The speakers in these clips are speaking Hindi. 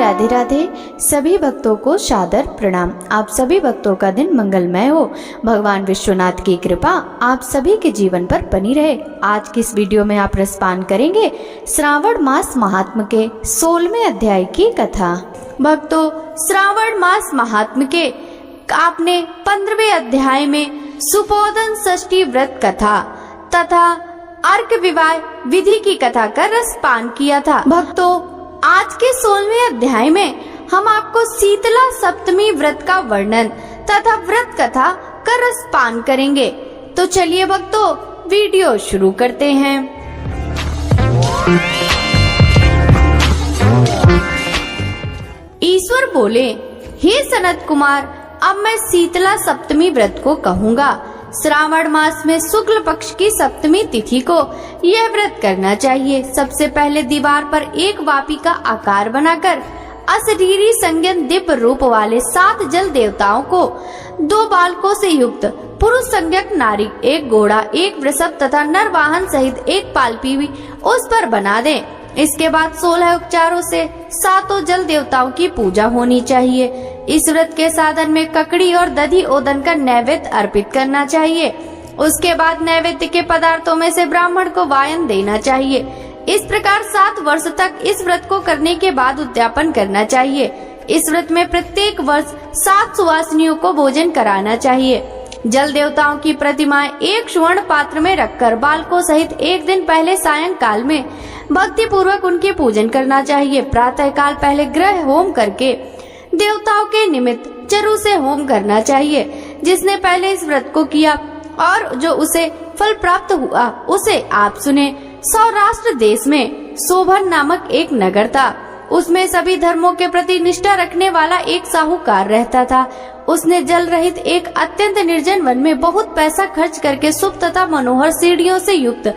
राधे राधे। सभी भक्तों को सादर प्रणाम। आप सभी भक्तों का दिन मंगलमय हो। भगवान विश्वनाथ की कृपा आप सभी के जीवन पर बनी रहे। आज की इस वीडियो में आप रसपान करेंगे श्रावण मास महात्म्य के 16वें अध्याय की कथा। भक्तों, श्रावण मास महात्म्य के आपने 15वें अध्याय में सुपोदन षष्ठी व्रत कथा तथा अर्घ विवाह विधि की कथा का रसपान किया था। भक्तों, आज के 16वें अध्याय में हम आपको शीतला सप्तमी व्रत का वर्णन तथा व्रत कथा का रसपान करेंगे। तो चलिए भक्तों, वीडियो शुरू करते हैं। ईश्वर बोले, हे सनत कुमार, अब मैं शीतला सप्तमी व्रत को कहूँगा। श्रावण मास में शुक्ल पक्ष की सप्तमी तिथि को यह व्रत करना चाहिए। सबसे पहले दीवार पर एक वापी का आकार बनाकर अशरीरी संज्ञन दिव्य रूप वाले 7 जल देवताओं को 2 बालकों से युक्त पुरुष संज्ञक नारी, एक घोड़ा, एक वृषभ तथा नर वाहन सहित एक पालकी भी उस पर बना दें। इसके बाद 16 उपचारों से 7 जल देवताओं की पूजा होनी चाहिए। इस व्रत के साधन में ककड़ी और दधी ओदन का नैवेद्य अर्पित करना चाहिए। उसके बाद नैवेद्य के पदार्थों में से ब्राह्मण को वायन देना चाहिए। इस प्रकार 7 वर्ष तक इस व्रत को करने के बाद उद्यापन करना चाहिए। इस व्रत में प्रत्येक वर्ष 7 सुवासिनियों को भोजन कराना चाहिए। जल देवताओं की प्रतिमाएं एक स्वर्ण पात्र में रखकर बालकों सहित एक दिन पहले सायंकाल में भक्ति पूर्वक उनके पूजन करना चाहिए। प्रातः काल पहले ग्रह होम करके देवताओं के निमित्त चरु से होम करना चाहिए। जिसने पहले इस व्रत को किया और जो उसे फल प्राप्त हुआ उसे आप सुने। सौराष्ट्र देश में शोभन नामक एक नगर था। उसमें सभी धर्मों के प्रति निष्ठा रखने वाला एक साहूकार रहता था। उसने जल रहित एक अत्यंत निर्जन वन में बहुत पैसा खर्च करके शुभ तथा मनोहर सीढ़ियों से युक्त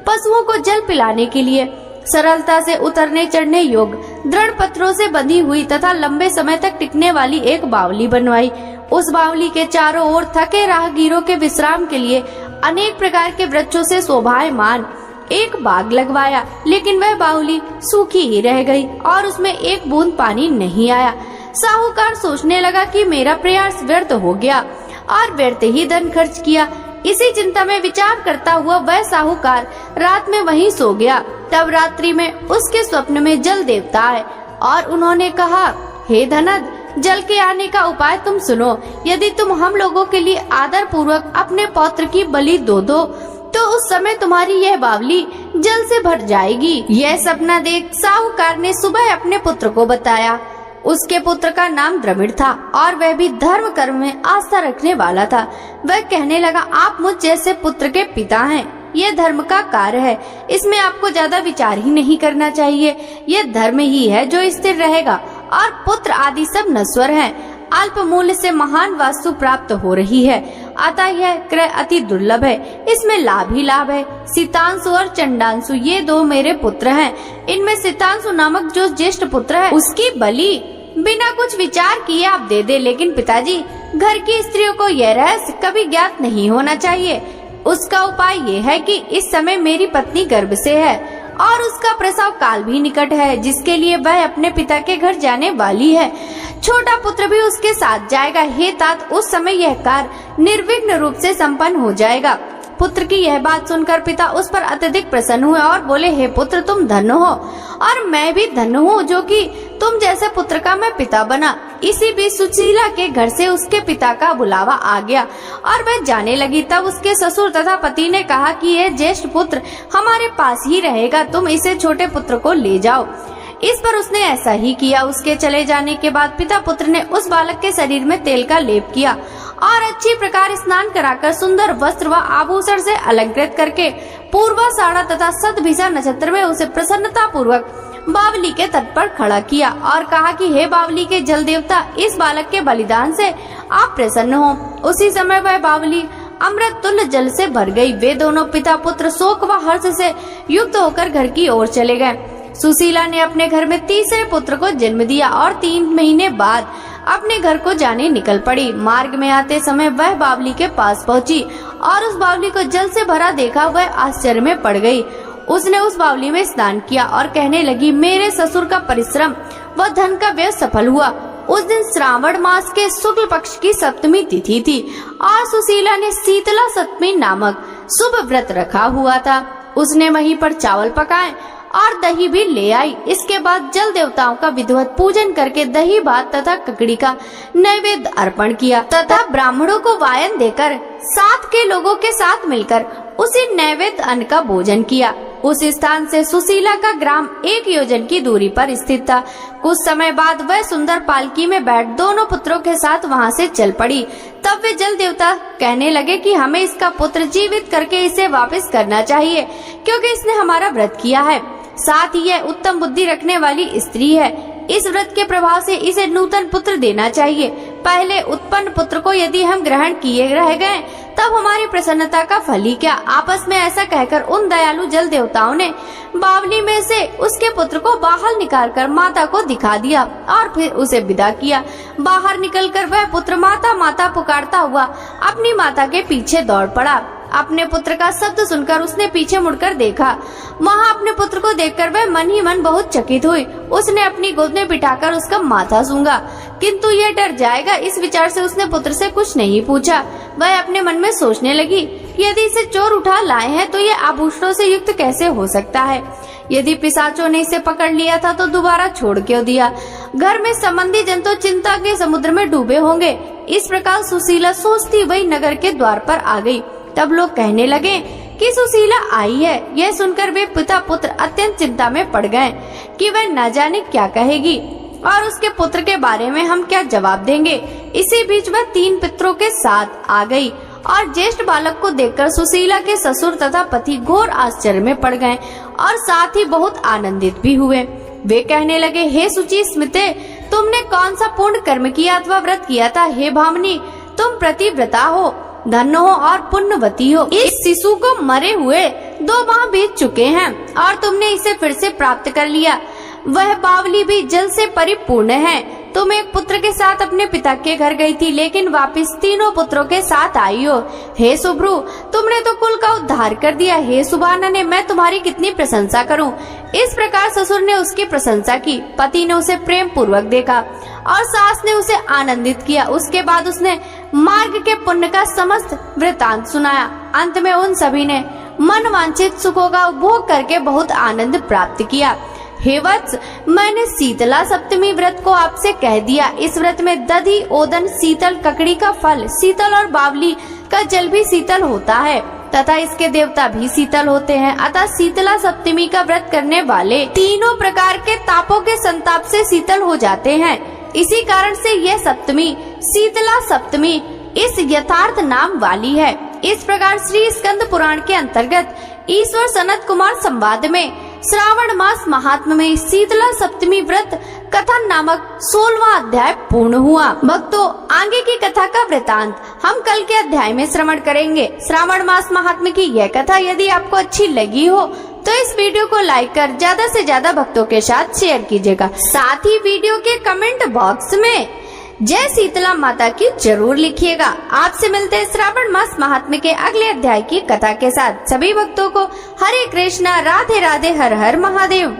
पशुओं को जल पिलाने के लिए सरलता से उतरने चढ़ने योग्य दृढ़ पत्थरों से बंधी हुई तथा लंबे समय तक टिकने वाली एक बावली बनवाई। उस बावली के चारों ओर थके राहगीरों के विश्राम के लिए अनेक प्रकार के वृक्षों से शोभायमान एक बाग लगवाया। लेकिन वह बावली सूखी ही रह गई और उसमें एक बूंद पानी नहीं आया। साहूकार सोचने लगा कि मेरा प्रयास व्यर्थ हो गया और व्यर्थ ही धन खर्च किया। इसी चिंता में विचार करता हुआ वह साहूकार रात में वहीं सो गया। तब रात्रि में उसके स्वप्न में जल देवता आए और उन्होंने कहा, हे धनद, जल के आने का उपाय तुम सुनो। यदि तुम हम लोगों के लिए आदर पूर्वक अपने पौत्र की बलि दो तो उस समय तुम्हारी यह बावली जल से भर जाएगी। यह सपना देख साहूकार ने सुबह अपने पुत्र को बताया। उसके पुत्र का नाम द्रविड़ था और वह भी धर्म कर्म में आस्था रखने वाला था। वह कहने लगा, आप मुझ जैसे पुत्र के पिता हैं। यह धर्म का कार्य है, इसमें आपको ज्यादा विचार ही नहीं करना चाहिए। यह धर्म ही है जो स्थिर रहेगा और पुत्र आदि सब नश्वर हैं। अल्प मूल्य से महान वस्तु प्राप्त हो रही है, अतः यह क्रय अति दुर्लभ है। इसमें लाभ ही लाभ है। सीतांशु और चंडांशु ये 2 मेरे पुत्र हैं। इनमें सीतांशु नामक जो ज्येष्ठ पुत्र है उसकी बलि बिना कुछ विचार किए आप दे दे। लेकिन पिताजी, घर की स्त्रियों को यह रहस्य कभी ज्ञात नहीं होना चाहिए। उसका उपाय ये है कि इस समय मेरी पत्नी गर्भ से है और उसका प्रसव काल भी निकट है, जिसके लिए वह अपने पिता के घर जाने वाली है। छोटा पुत्र भी उसके साथ जाएगा। हे तात, उस समय यह कार्य निर्विघ्न रूप से संपन्न हो जाएगा। पुत्र की यह बात सुनकर पिता उस पर अत्यधिक प्रसन्न हुए और बोले, हे पुत्र, तुम धन्य हो और मैं भी धन्य हूँ जो कि तुम जैसे पुत्र का मैं पिता बना। इसी बीच सुशीला के घर से उसके पिता का बुलावा आ गया और वह जाने लगी। तब उसके ससुर तथा पति ने कहा कि यह ज्येष्ठ पुत्र हमारे पास ही रहेगा, तुम इसे छोटे पुत्र को ले जाओ। इस पर उसने ऐसा ही किया। उसके चले जाने के बाद पिता पुत्र ने उस बालक के शरीर में तेल का लेप किया और अच्छी प्रकार स्नान कराकर सुंदर वस्त्र व आभूषण से अलंकृत करके पूर्वाषाढ़ा तथा शतभिषा नक्षत्र में उसे प्रसन्नता पूर्वक बावली के तट पर खड़ा किया और कहा कि हे बावली के जल देवता, इस बालक के बलिदान से आप प्रसन्न हो। उसी समय वह बावली अमृत तुल्य जल से भर गई। वे दोनों पिता पुत्र शोक व हर्ष से युक्त होकर घर की ओर चले गए। सुशीला ने अपने घर में तीसरे पुत्र को जन्म दिया और 3 महीने बाद अपने घर को जाने निकल पड़ी। मार्ग में आते समय वह बावली के पास पहुंची और उस बावली को जल से भरा देखा वह आश्चर्य में पड़ गई। उसने उस बावली में स्नान किया और कहने लगी, मेरे ससुर का परिश्रम वह धन का व्यय सफल हुआ। उस दिन श्रावण मास के शुक्ल पक्ष की सप्तमी तिथि थी और सुशीला ने शीतला सप्तमी नामक शुभ व्रत रखा हुआ था। उसने वहीं पर चावल पकाए और दही भी ले आई। इसके बाद जल देवताओं का विधिवत पूजन करके दही भात तथा ककड़ी का नैवेद्य अर्पण किया तथा ब्राह्मणों को वायन देकर साथ के लोगों के साथ मिलकर उसी नैवेद्य अन्न का भोजन किया। उस स्थान से सुशीला का ग्राम 1 योजन की दूरी पर स्थित था। कुछ समय बाद वह सुंदर पालकी में बैठ दोनों पुत्रों के साथ वहां से चल पड़ी। तब वे जल देवता कहने लगे कि हमें इसका पुत्र जीवित करके इसे वापस करना चाहिए, क्योंकि इसने हमारा व्रत किया है। साथ ही यह उत्तम बुद्धि रखने वाली स्त्री है। इस व्रत के प्रभाव से इसे नूतन पुत्र देना चाहिए। पहले उत्पन्न पुत्र को यदि हम ग्रहण किए रह गए तब हमारी प्रसन्नता का फल ही क्या। आपस में ऐसा कहकर उन दयालु जल देवताओं ने बावली में से उसके पुत्र को बाहर निकालकर माता को दिखा दिया और फिर उसे विदा किया। बाहर निकलकर वह पुत्र माता माता पुकारता हुआ अपनी माता के पीछे दौड़ पड़ा। अपने पुत्र का शब्द सुनकर उसने पीछे मुड़कर देखा। वहाँ अपने पुत्र को देखकर वह मन ही मन बहुत चकित हुई। उसने अपनी गोद में बिठाकर उसका माथा सूंघा, किंतु यह डर जाएगा इस विचार से उसने पुत्र से कुछ नहीं पूछा। वह अपने मन में सोचने लगी, यदि इसे चोर उठा लाए हैं तो ये आभूषणों से युक्त कैसे हो सकता है। यदि पिशाचों ने इसे पकड़ लिया था तो दोबारा छोड़ क्यों दिया। घर में संबंधी जन तो चिंता के समुद्र में डूबे होंगे। इस प्रकार सुशीला सोचती वही नगर के द्वार पर आ गई। तब लोग कहने लगे कि सुशीला आई है। यह सुनकर वे पिता पुत्र अत्यंत चिंता में पड़ गए कि वह न जाने क्या कहेगी और उसके पुत्र के बारे में हम क्या जवाब देंगे। इसी बीच वह 3 पितरों के साथ आ गई और ज्येष्ठ बालक को देखकर सुशीला के ससुर तथा पति घोर आश्चर्य में पड़ गए और साथ ही बहुत आनंदित भी हुए। वे कहने लगे, हे सुचि स्मिते, तुमने कौन सा पूर्ण कर्म किया अथवा व्रत किया था। हे भामिनी, तुम प्रतिव्रता हो, धन्य हो और पुण्यवती हो। इस शिशु को मरे हुए 2 माह बीत चुके हैं और तुमने इसे फिर से प्राप्त कर लिया। वह बावली भी जल से परिपूर्ण है। तुम एक पुत्र के साथ अपने पिता के घर गई थी, लेकिन वापस 3 पुत्रों के साथ आई हो। हे सुभ्रु, तुमने तो कुल का उद्धार कर दिया। हे सुबानने, मैं तुम्हारी कितनी प्रशंसा करूं। इस प्रकार ससुर ने उसकी प्रशंसा की। पति ने उसे प्रेम पूर्वक देखा और सास ने उसे आनंदित किया। उसके बाद उसने मार्ग के पुण्य का समस्त वृतांत सुनाया। अंत में उन सभी ने मन वांछित सुखों का उपभोग करके बहुत आनंद प्राप्त किया। हे वत्स, मैंने शीतला सप्तमी व्रत को आपसे कह दिया। इस व्रत में दधी, ओदन, शीतल, ककड़ी का फल शीतल और बावली का जल भी शीतल होता है तथा इसके देवता भी शीतल होते हैं। अतः शीतला सप्तमी का व्रत करने वाले 3 प्रकार के तापों के संताप से शीतल हो जाते हैं। इसी कारण से यह सप्तमी शीतला सप्तमी इस यथार्थ नाम वाली है। इस प्रकार श्री स्कंद पुराण के अंतर्गत ईश्वर सनत कुमार संवाद में श्रावण मास महात्म्य में शीतला सप्तमी व्रत कथन नामक 16वां अध्याय पूर्ण हुआ। भक्तों, आगे की कथा का वृतांत हम कल के अध्याय में श्रवण करेंगे। श्रावण मास महात्म्य की यह कथा यदि आपको अच्छी लगी हो तो इस वीडियो को लाइक कर ज्यादा से ज्यादा भक्तों के साथ शेयर कीजिएगा। साथ ही वीडियो के कमेंट बॉक्स में जय शीतला माता की जरूर लिखिएगा। आपसे मिलते हैं श्रावण मास महात्म्य के अगले अध्याय की कथा के साथ। सभी भक्तों को हरे कृष्णा, राधे राधे, हर हर महादेव।